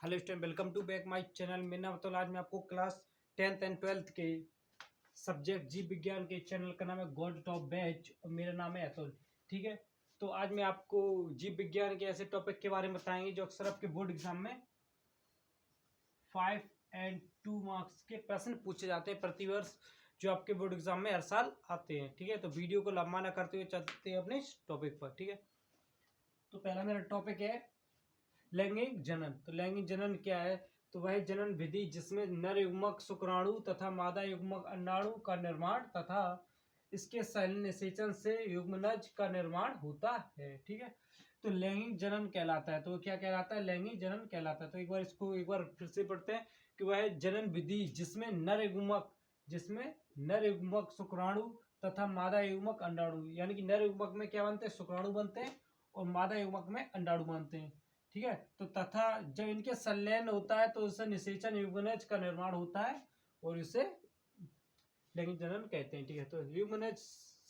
Hello student, welcome to back my channel. मेरा नाम तो आज मैं आपको क्लास 10th एंड 12th के सब्जेक्ट जीव विज्ञान के चैनल का नाम है गोल्ड टॉप बैच और मेरा नाम है अतुल। ठीक है, तो आज मैं आपको जीव विज्ञान के ऐसे टॉपिक के बारे में बताएंगे जो अक्सर आपके बोर्ड एग्जाम में 5 एंड 2 मार्क्स के प्रश्न पूछे जाते हैं प्रतिवर्ष, जो आपके बोर्ड एग्जाम में हर साल आते हैं। ठीक है, तो वीडियो को लंबा ना करते हुए चलते हैं अपने टॉपिक पर। ठीक है, तो पहला मेरा टॉपिक है लैंगिक जनन। तो लैंगिक जनन क्या है? तो वह जनन विधि जिसमें नर युग्मक शुक्राणु तथा मादा युग्मक अंडाणु का निर्माण तथा इसके सहलन निषेचन से युग्मनज का निर्माण होता है। ठीक है, तो लैंगिक जनन कहलाता है। तो क्या कहलाता है? लैंगिक जनन कहलाता है। तो एक बार फिर से पढ़ते हैं कि वह जनन विधि जिसमें नर युग्मक शुक्राणु तथा मादा युग्मक अंडाणु, यानी कि नर युग्मक में क्या बनते हैं? शुक्राणु बनते हैं और मादा युग्मक में अंडाणु बनते हैं। ठीक है, तो तथा जब इनके संलयन होता है तो उससे निषेचन युग्मनज का निर्माण होता है और इसे लैंगिक जनन कहते हैं। ठीक है, तो युग्मनज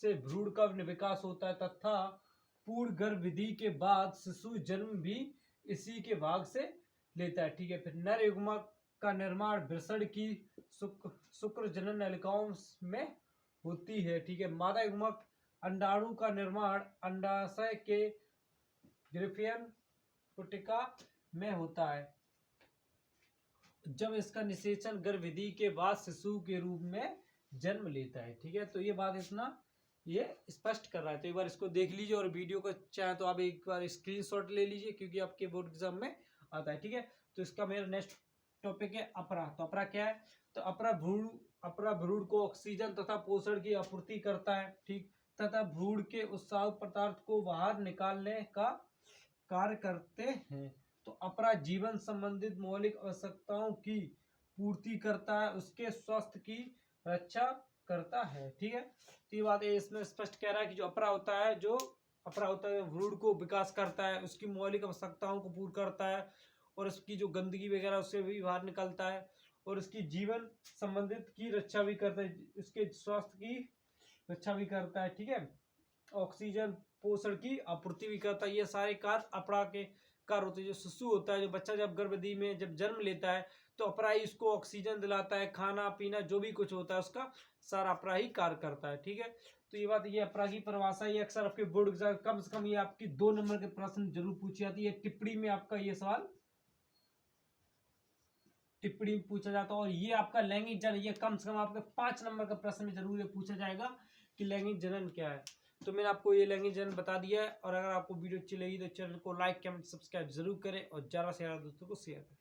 से भ्रूण का विकास होता है तथा पूर्ण गर्भ विधि के बाद शिशु जन्म भी इसी के भाग से लेता है। ठीक है, फिर नर युग्मक का निर्माण वृषण की शुक्र जनन नलिकाओं में होती है। ठीक है, मादा युग्मक अंडाणु का निर्माण अंडाशय के ग्रिफियन पुटिका में होता है जब इसका निषेचन गर्भ विधि के बाद शिशु के रूप में जन्म लेता है। ठीक है, तो ये बात इतना ये स्पष्ट कर रहा है। तो एक बार इसको देख लीजिए और वीडियो को चाहे तो आप एक बार स्क्रीनशॉट ले लीजिए क्योंकि आपके बोर्ड एग्जाम में आता है। ठीक है, तो इसका मेरा नेक्स्ट टॉपिक है अपरा। तो अपरा क्या है? तो अपरा भ्रूण को ऑक्सीजन तथा पोषण की आपूर्ति करता है। ठीक, तथा भ्रूण के उत्साह पदार्थ को बाहर निकालने का कार्य करते हैं। तो अपरा जीवन संबंधित मौलिक आवश्यकताओं की पूर्ति करता है, उसके स्वास्थ्य की रक्षा करता है। ठीक है, तो ये बात इसमें स्पष्ट कह रहा है कि जो अपरा होता है भ्रूण को विकास करता है, उसकी मौलिक आवश्यकताओं को पूर्ण करता है और उसकी जो गंदगी वगैरह उससे भी बाहर निकलता है और उसकी जीवन संबंधित की रक्षा भी करता है, उसके स्वास्थ्य की रक्षा भी करता है। ठीक है, ऑक्सीजन पोषण की आपूर्ति भी करता है। ये सारे कार्य अपरा के कार्य होते हैं। जो शिशु होता है, जो बच्चा जब गर्भवती में जब जन्म लेता है तो अपरा ही उसको ऑक्सीजन दिलाता है, खाना पीना जो भी कुछ होता है उसका सारा अपरा ही कार्य करता है। ठीक है, तो ये बात ये अपरा की परिभाषा ये अक्सर आपके बोर्ड एग्जाम कम से कम ये आपकी 2 नंबर के प्रश्न जरूर पूछी जाती है। टिप्पणी में आपका ये सवाल टिप्पणी पूछा जाता है और ये आपका लैंगिक जनन ये कम से कम आपके 5 नंबर का प्रश्न में जरूर ये पूछा जाएगा कि लैंगिक जनन क्या है। तो मैंने आपको ये लैंगिक जनन बता दिया है और अगर आपको वीडियो अच्छी लगी तो चैनल को लाइक कमेंट सब्सक्राइब जरूर करें और ज़्यादा से ज़्यादा दोस्तों को शेयर करें।